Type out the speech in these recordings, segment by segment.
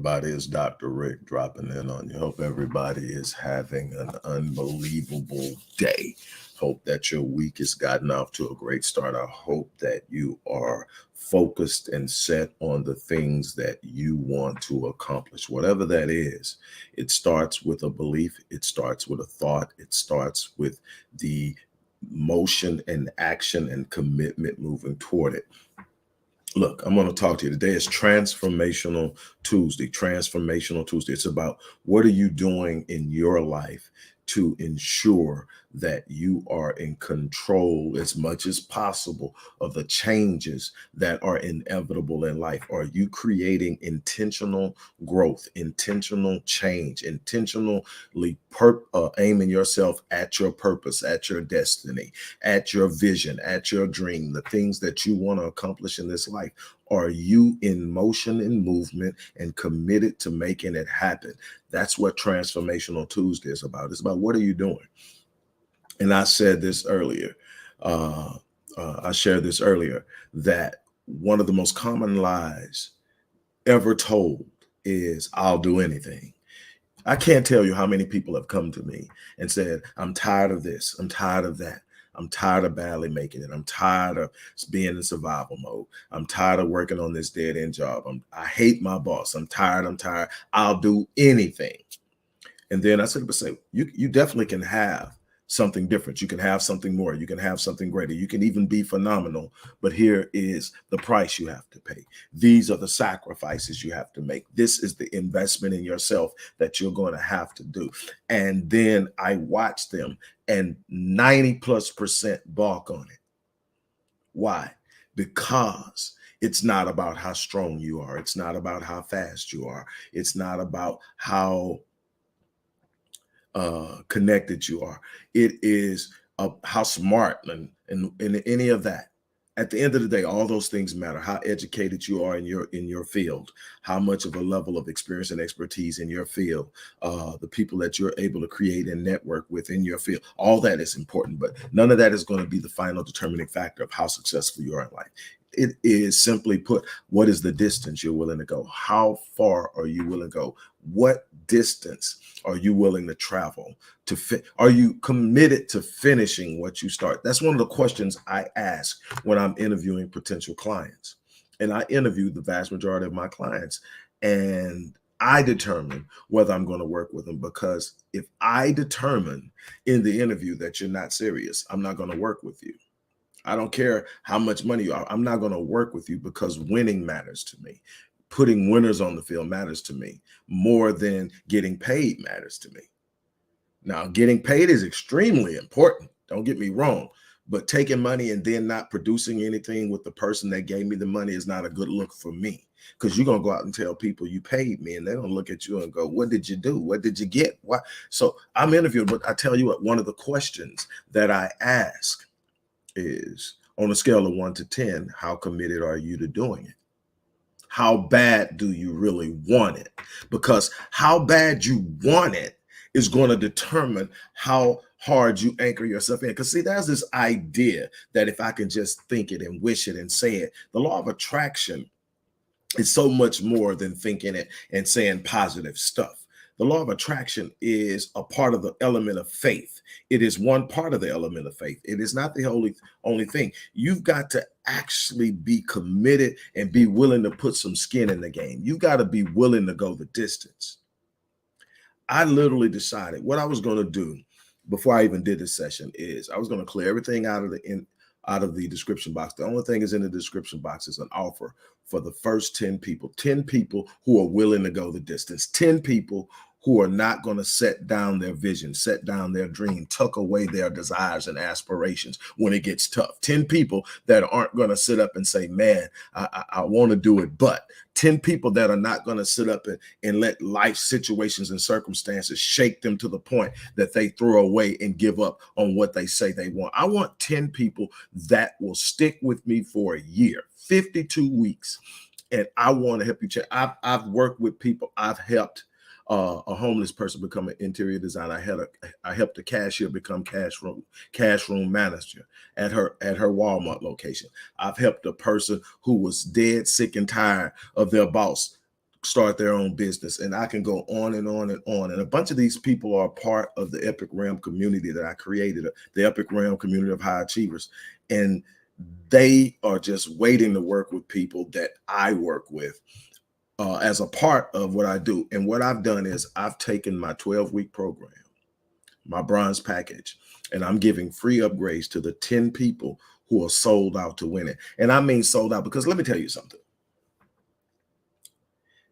everybody? It's Dr. Rick dropping in on you. Hope everybody is having an unbelievable day. Hope that your week has gotten off to a great start. I hope that you are focused and set on the things that you want to accomplish, whatever that is. It starts with a belief, it starts with a thought, it starts with the motion and action and commitment moving toward it. Look, I'm going to talk to you today. Is Transformational Tuesday. Transformational Tuesday. It's about what are you doing in your life to ensure that you are in control as much as possible of the changes that are inevitable in life. Are you creating intentional growth, intentional change, intentionally aiming yourself at your purpose, at your destiny, at your vision, at your dream, the things that you want to accomplish in this life? Are you in motion and movement and committed to making it happen? That's what Transformational Tuesday is about. It's about what are you doing? And I said this earlier. I shared this earlier that one of the most common lies ever told is I'll do anything. I can't tell you how many people have come to me and said, I'm tired of this. I'm tired of that. I'm tired of barely making it. I'm tired of being in survival mode. I'm tired of working on this dead end job. I hate my boss. I'm tired. I'm tired. I'll do anything. And then I said, but say, you definitely can have something different. You can have something more. You can have something greater. You can even be phenomenal. But here is the price you have to pay. These are the sacrifices you have to make. This is the investment in yourself that you're going to have to do. And then I watch them and 90+% balk on it. Why? Because it's not about how strong you are. It's not about how fast you are. It's not about how connected you are. It is how smart and any of that. At the end of the day, all those things matter. How educated you are in your field, how much of a level of experience and expertise in your field, the people that you're able to create and network with in your field. All that is important, but none of that is going to be the final determining factor of how successful you are in life. It is simply put, what is the distance you're willing to go? How far are you willing to go? What distance are you willing to travel to fit? Are you committed to finishing what you start? That's one of the questions I ask when I'm interviewing potential clients. And I interview the vast majority of my clients, and I determine whether I'm going to work with them, because if I determine in the interview that you're not serious, I'm not going to work with you. I don't care how much money you are. I'm not going to work with you, because winning matters to me. Putting winners on the field matters to me more than getting paid matters to me. Now, getting paid is extremely important. Don't get me wrong, but taking money and then not producing anything with the person that gave me the money is not a good look for me, because you're going to go out and tell people you paid me, and they're going to look at you and go, what did you do? What did you get? Why? So I'm interviewed, but I tell you what, one of the questions that I ask is, on a scale of 1 to 10, how committed are you to doing it? How bad do you really want it? Because how bad you want it is going to determine how hard you anchor yourself in. Because see, there's this idea that if I can just think it and wish it and say it, the law of attraction is so much more than thinking it and saying positive stuff. The law of attraction is a part of the element of faith. It is one part of the element of faith. It is not the only thing. You've got to actually be committed and be willing to put some skin in the game. You got to be willing to go the distance. I literally decided what I was going to do before I even did this session is I was going to clear everything out of the description box. The only thing is in the description box is an offer for the first 10 people who are willing to go the distance, 10 people who are not going to set down their vision, set down their dream, tuck away their desires and aspirations when it gets tough. 10 people that aren't going to sit up and say, man, I want to do it, but 10 people that are not going to sit up and let life situations and circumstances shake them to the point that they throw away and give up on what they say they want. I want 10 people that will stick with me for a year, 52 weeks. And I want to help you check. I've worked with people. I've helped a homeless person become an interior designer. I helped a cashier become cash room manager at her Walmart location. I've helped a person who was dead sick and tired of their boss start their own business. And I can go on and on and on. And a bunch of these people are part of the Epic Realm community that I created, the Epic Realm community of high achievers. And they are just waiting to work with people that I work with as a part of what I do. And what I've done is I've taken my 12-week program, my bronze package, and I'm giving free upgrades to the 10 people who are sold out to win it. And I mean sold out, because let me tell you something.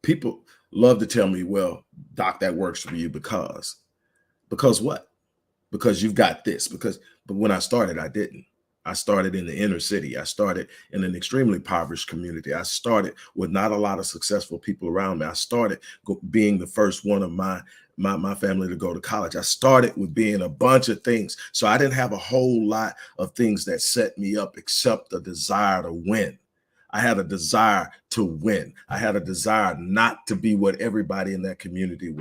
People love to tell me, well, Doc, that works for you because what? Because you've got this. But when I started, I didn't. I started in the inner city. I started in an extremely impoverished community. I started with not a lot of successful people around me. I started being the first one of my family to go to college. I started with being a bunch of things. So I didn't have a whole lot of things that set me up except the desire to win. I had a desire to win. I had a desire not to be what everybody in that community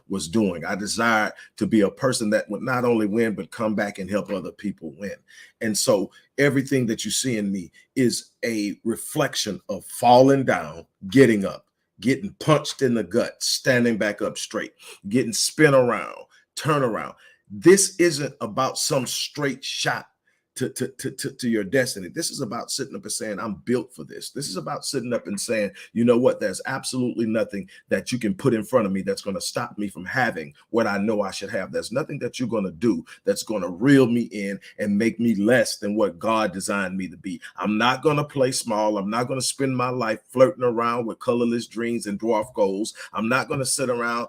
was doing. I desired to be a person that would not only win, but come back and help other people win. And so everything that you see in me is a reflection of falling down, getting up, getting punched in the gut, standing back up straight, getting spin around, turn around. This isn't about some straight shot to your destiny. This is about sitting up and saying, I'm built for this. This is about sitting up and saying, you know what, there's absolutely nothing that you can put in front of me that's going to stop me from having what I know I should have. There's nothing that you're going to do that's going to reel me in and make me less than what God designed me to be. I'm not going to play small. I'm not going to spend my life flirting around with colorless dreams and dwarf goals. I'm not going to sit around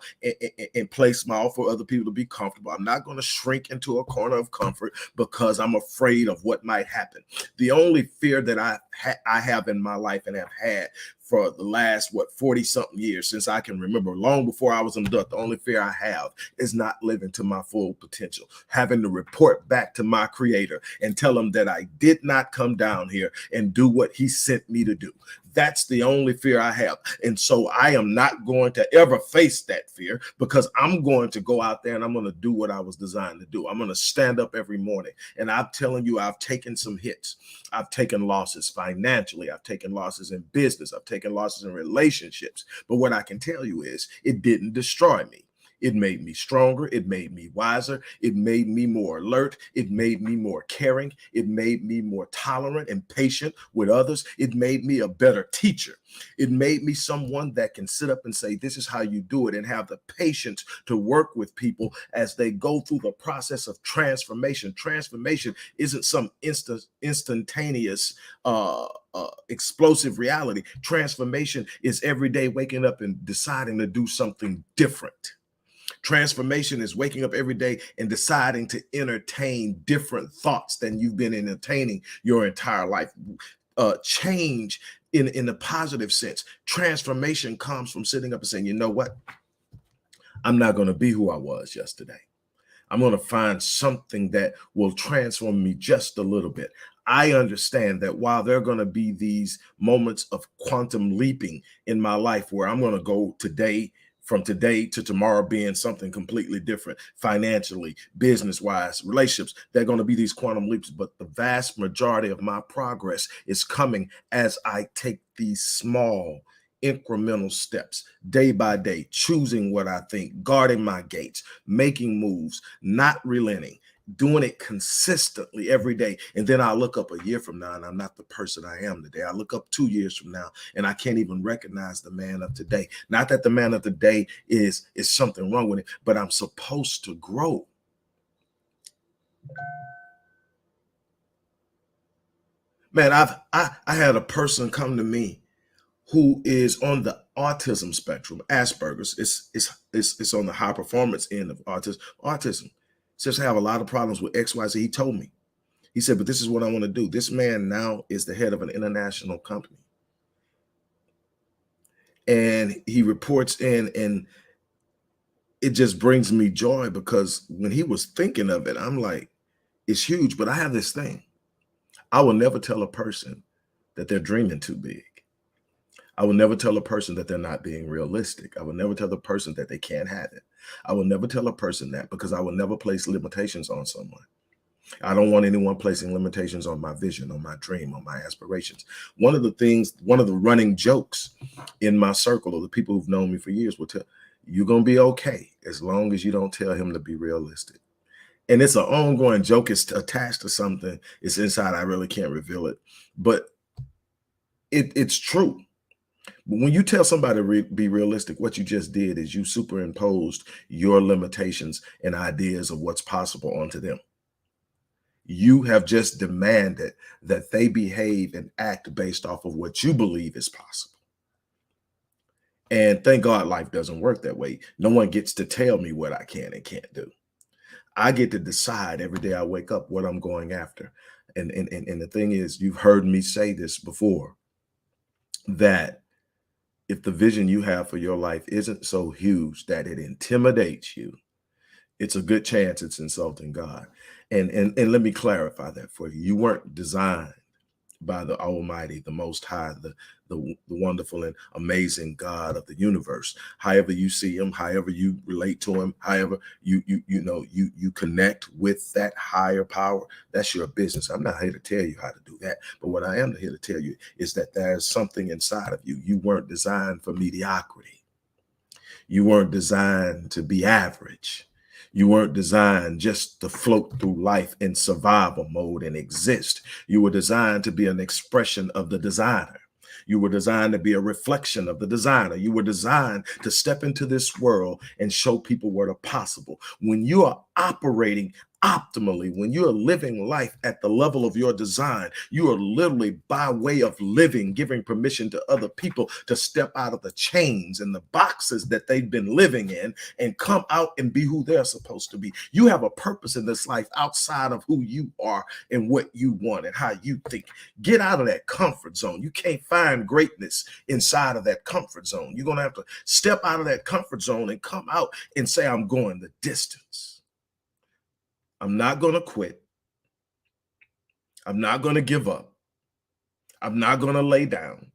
and play small for other people to be comfortable. I'm not going to shrink into a corner of comfort because I'm afraid of what might happen. The only fear that I have in my life and have had for the last, 40 something years, since I can remember, long before I was an adult, the only fear I have is not living to my full potential, having to report back to my creator and tell him that I did not come down here and do what he sent me to do. That's the only fear I have. And so I am not going to ever face that fear, because I'm going to go out there and I'm going to do what I was designed to do. I'm going to stand up every morning. And I'm telling you, I've taken some hits. I've taken losses financially. I've taken losses in business. I've taken losses in relationships. But what I can tell you is it didn't destroy me. It made me stronger. It made me wiser. It made me more alert. It made me more caring. It made me more tolerant and patient with others. It made me a better teacher. It made me someone that can sit up and say, this is how you do it, and have the patience to work with people as they go through the process of transformation. Transformation isn't some instantaneous explosive reality. Transformation is every day waking up and deciding to do something different. Transformation is waking up every day and deciding to entertain different thoughts than you've been entertaining your entire life. Change in the positive sense. Transformation comes from sitting up and saying, you know what? I'm not going to be who I was yesterday. I'm going to find something that will transform me just a little bit. I understand that while there are going to be these moments of quantum leaping in my life where I'm going to go from today to tomorrow being something completely different, financially, business-wise, relationships, they're going to be these quantum leaps. But the vast majority of my progress is coming as I take these small incremental steps day by day, choosing what I think, guarding my gates, making moves, not relenting, doing it consistently every day. And then I look up a year from now and I'm not the person I am today. I look up 2 years from now and I can't even recognize the man of today. Not that the man of today is something wrong with it, but I'm supposed to grow. Man, I had a person come to me who is on the autism spectrum, Asperger's. It's on the high performance end of autism. Says I have a lot of problems with XYZ. He told me. He said, but this is what I want to do. This man now is the head of an international company. And he reports in, and it just brings me joy, because when he was thinking of it, I'm like, it's huge. But I have this thing. I will never tell a person that they're dreaming too big. I will never tell a person that they're not being realistic. I will never tell the person that they can't have it. I will never tell a person that, because I will never place limitations on someone. I don't want anyone placing limitations on my vision, on my dream, on my aspirations. One of the running jokes in my circle, of the people who've known me for years, will tell you're going to be okay as long as you don't tell him to be realistic. And it's an ongoing joke. It's attached to something. It's inside. I really can't reveal it, but it's true. But when you tell somebody to be realistic, what you just did is you superimposed your limitations and ideas of what's possible onto them. You have just demanded that they behave and act based off of what you believe is possible. And thank God life doesn't work that way. No one gets to tell me what I can and can't do. I get to decide every day I wake up what I'm going after. And the thing is, you've heard me say this before, that if the vision you have for your life isn't so huge that it intimidates you, it's a good chance it's insulting God. And let me clarify that for you. You weren't designed by the Almighty, the Most High, the wonderful and amazing God of the universe. However you see him, however you relate to him, however you connect with that higher power, that's your business. I'm not here to tell you how to do that. But what I am here to tell you is that there's something inside of you. You weren't designed for mediocrity. You weren't designed to be average. You weren't designed just to float through life in survival mode and exist. You were designed to be an expression of the designer. You were designed to be a reflection of the designer. You were designed to step into this world and show people what are possible. When you are operating optimally, when you are living life at the level of your design, you are literally, by way of living, giving permission to other people to step out of the chains and the boxes that they've been living in and come out and be who they're supposed to be. You have a purpose in this life outside of who you are and what you want and how you think. Get out of that comfort zone. You can't find greatness inside of that comfort zone. You're going to have to step out of that comfort zone and come out and say, I'm going the distance. I'm not going to quit. I'm not going to give up. I'm not going to lay down.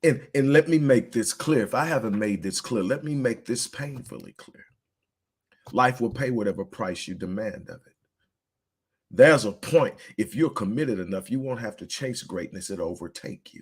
And let me make this clear. If I haven't made this clear, let me make this painfully clear. Life will pay whatever price you demand of it. There's a point, if you're committed enough, you won't have to chase greatness. It'll overtake you.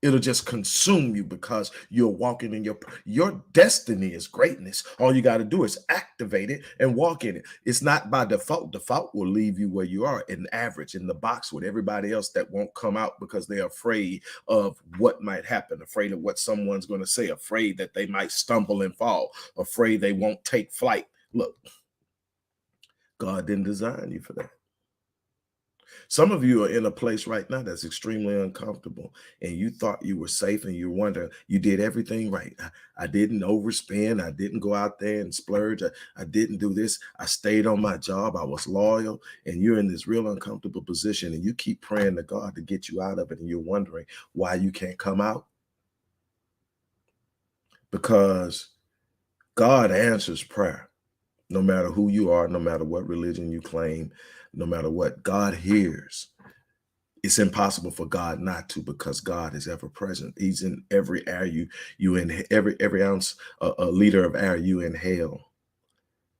It'll just consume you because you're walking in your destiny is greatness. All you got to do is activate it and walk in it. It's not by default. Default will leave you where you are, in average, in the box with everybody else that won't come out because they're afraid of what might happen, afraid of what someone's going to say, afraid that they might stumble and fall, afraid they won't take flight. Look, God didn't design you for that. Some of you are in a place right now that's extremely uncomfortable, and you thought you were safe, and you wonder, you did everything right. I didn't overspend. I didn't go out there and splurge. I didn't do this. I stayed on my job. I was loyal, and you're in this real uncomfortable position, and you keep praying to God to get you out of it, and you're wondering why you can't come out. Because God answers prayer, no matter who you are, no matter what religion you claim, no matter what. God hears. It's impossible for God not to, because God is ever present. He's in every air you in every ounce a liter of air you inhale.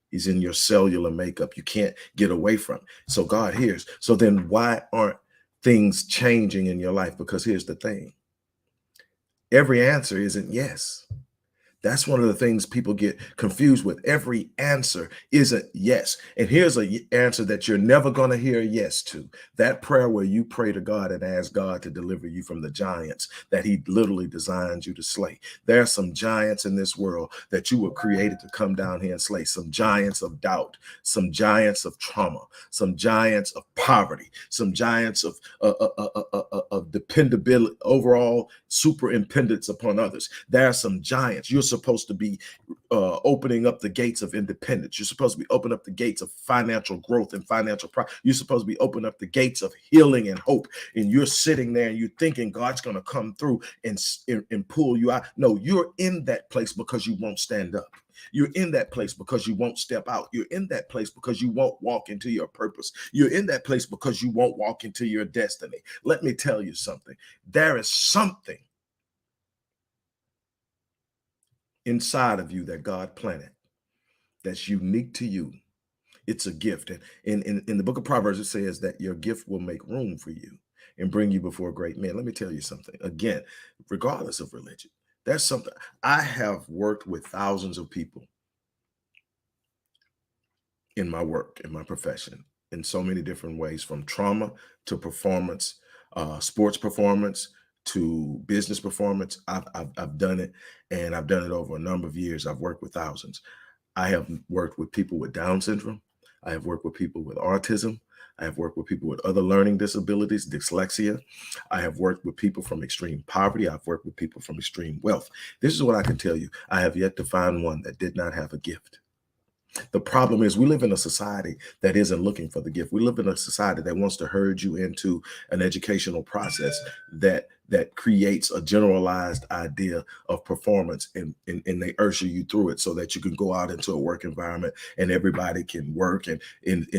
He's in your cellular makeup. You can't get away from it. So God hears. So then why aren't things changing in your life? Because here's the thing. Every answer isn't yes. That's one of the things people get confused with. Every answer isn't yes. And here's an answer that you're never going to hear yes to. That prayer where you pray to God and ask God to deliver you from the giants that he literally designed you to slay. There are some giants in this world that you were created to come down here and slay. Some giants of doubt, some giants of trauma, some giants of poverty, some giants of dependability, overall superintendence upon others. There are some giants. You're supposed to be opening up the gates of independence. You're supposed to be opening up the gates of financial growth and financial profit. You're supposed to be opening up the gates of healing and hope. And you're sitting there and you're thinking God's going to come through and pull you out. No, you're in that place because you won't stand up. You're in that place because you won't step out. You're in that place because you won't walk into your purpose. You're in that place because you won't walk into your destiny. Let me tell you something. There is something inside of you that God planted that's unique to you. It's a gift. And in the book of Proverbs, it says that your gift will make room for you and bring you before great men. Let me tell you something. Again, regardless of religion, there's something. I have worked with thousands of people in my work, in my profession, in so many different ways, from trauma to performance, sports performance to business performance. I've done it, and I've done it over a number of years. I've worked with thousands. I have worked with people with Down syndrome. I have worked with people with autism. I have worked with people with other learning disabilities, dyslexia. I have worked with people from extreme poverty. I've worked with people from extreme wealth. This is what I can tell you. I have yet to find one that did not have a gift. The problem is we live in a society that isn't looking for the gift. We live in a society that wants to herd you into an educational process that creates a generalized idea of performance, and they usher you through it so that you can go out into a work environment and everybody can work, and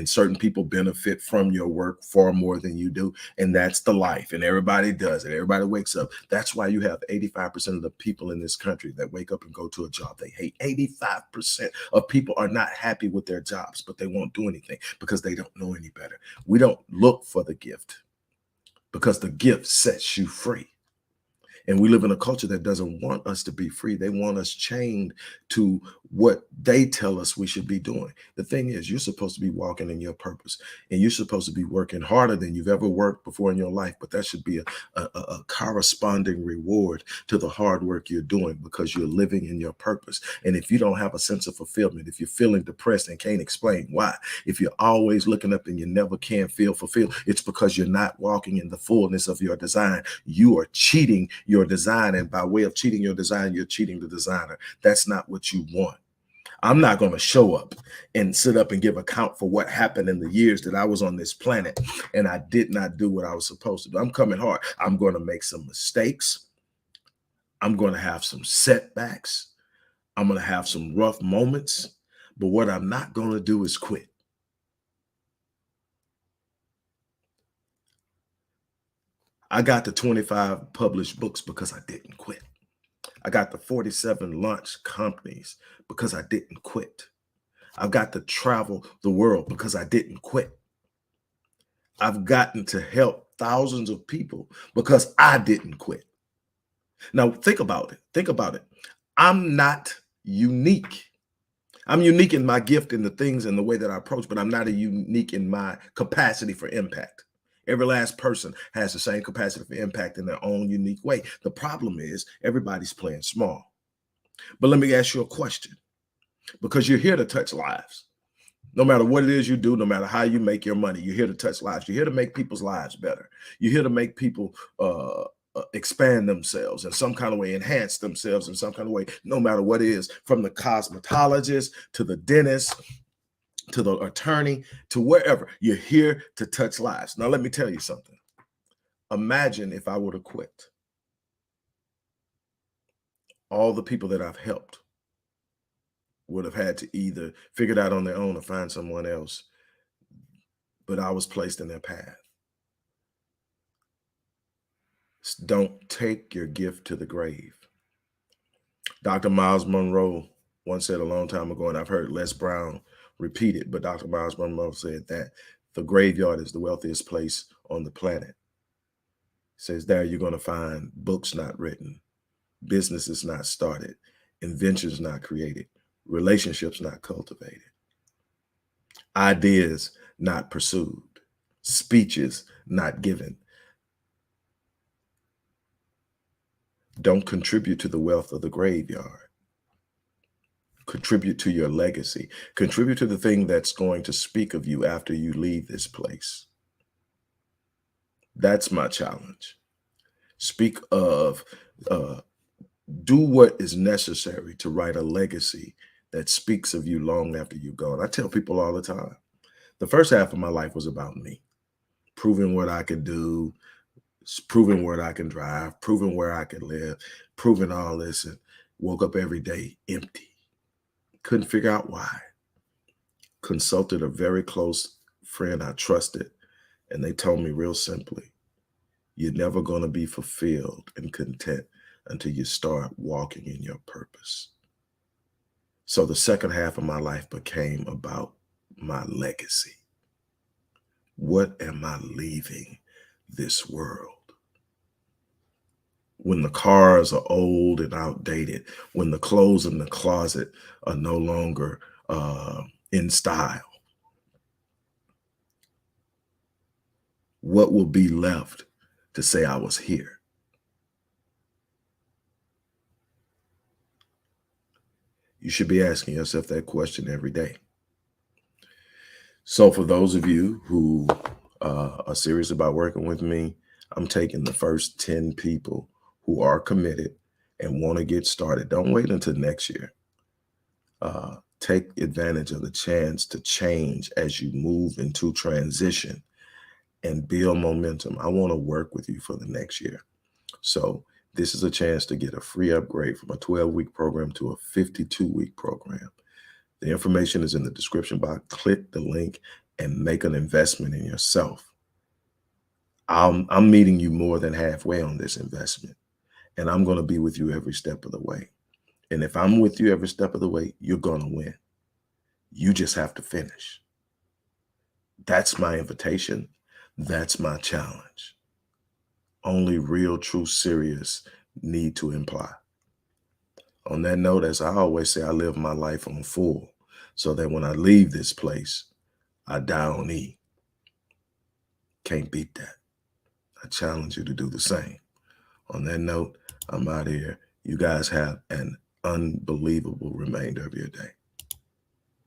certain people benefit from your work far more than you do. And that's the life. And everybody does it. Everybody wakes up. That's why you have 85% of the people in this country that wake up and go to a job they hate. 85% of people are not happy with their jobs, but they won't do anything because they don't know any better. We don't look for the gift because the gift sets you free. And we live in a culture that doesn't want us to be free. They want us chained to what they tell us we should be doing. The thing is, you're supposed to be walking in your purpose, and you're supposed to be working harder than you've ever worked before in your life. But that should be a corresponding reward to the hard work you're doing, because you're living in your purpose. And if you don't have a sense of fulfillment, if you're feeling depressed and can't explain why, if you're always looking up and you never can feel fulfilled, it's because you're not walking in the fullness of your design. You are cheating your design, and by way of cheating your design, you're cheating the designer. That's not what you want. I'm not going to show up and sit up and give account for what happened in the years that I was on this planet and I did not do what I was supposed to do. I'm coming hard. I'm going to make some mistakes. I'm going to have some setbacks. I'm going to have some rough moments. But what I'm not going to do is quit. I got the 25 published books because I didn't quit. I got the 47 launch companies because I didn't quit. I've got to travel the world because I didn't quit. I've gotten to help thousands of people because I didn't quit. Now, think about it. Think about it. I'm not unique. I'm unique in my gift and the things and the way that I approach, but I'm not unique in my capacity for impact. Every last person has the same capacity for impact in their own unique way. The problem is everybody's playing small. But let me ask you a question, because you're here to touch lives. No matter what it is you do, no matter how you make your money, you're here to touch lives. You're here to make people's lives better. You're here to make people expand themselves in some kind of way, enhance themselves in some kind of way, no matter what it is, from the cosmetologist to the dentist to the attorney to wherever. You're here to touch lives. Now, let me tell you something. Imagine if I would have quit. All the people that I've helped would have had to either figure it out on their own or find someone else, but I was placed in their path. Don't take your gift to the grave. Dr. Miles Monroe once said a long time ago, and I've heard Les Brown repeat it, but Dr. Miles Monroe said that the graveyard is the wealthiest place on the planet. Says there you're going to find books not written, businesses not started, inventions not created, relationships not cultivated, ideas not pursued, speeches not given. Don't contribute to the wealth of the graveyard. Contribute to your legacy. Contribute to the thing that's going to speak of you after you leave this place. That's my challenge. Speak of, do what is necessary to write a legacy that speaks of you long after you're gone. I tell people all the time, the first half of my life was about me, proving what I could do, proving where I can drive, proving where I can live, proving all this, and woke up every day empty. Couldn't figure out why. Consulted a very close friend I trusted, and they told me real simply, you're never going to be fulfilled and content until you start walking in your purpose. So the second half of my life became about my legacy? What am I leaving this world? When the cars are old and outdated, when the clothes in the closet are no longer in style, what will be left to say I was here? You should be asking yourself that question every day. So for those of you who are serious about working with me, I'm taking the first 10 people who are committed and want to get started. Don't wait until next year. Take advantage of the chance to change as you move into transition and build momentum. I want to work with you for the next year. So this is a chance to get a free upgrade from a 12-week program to a 52-week program. The information is in the description box. Click the link and make an investment in yourself. I'm meeting you more than halfway on this investment, and I'm going to be with you every step of the way. And if I'm with you every step of the way, you're going to win. You just have to finish. That's my invitation. That's my challenge. Only real, true, serious need to imply. On that note, as I always say, I live my life on full so that when I leave this place, I die on E. Can't beat that. I challenge you to do the same. On that note, I'm out of here. You guys have an unbelievable remainder of your day.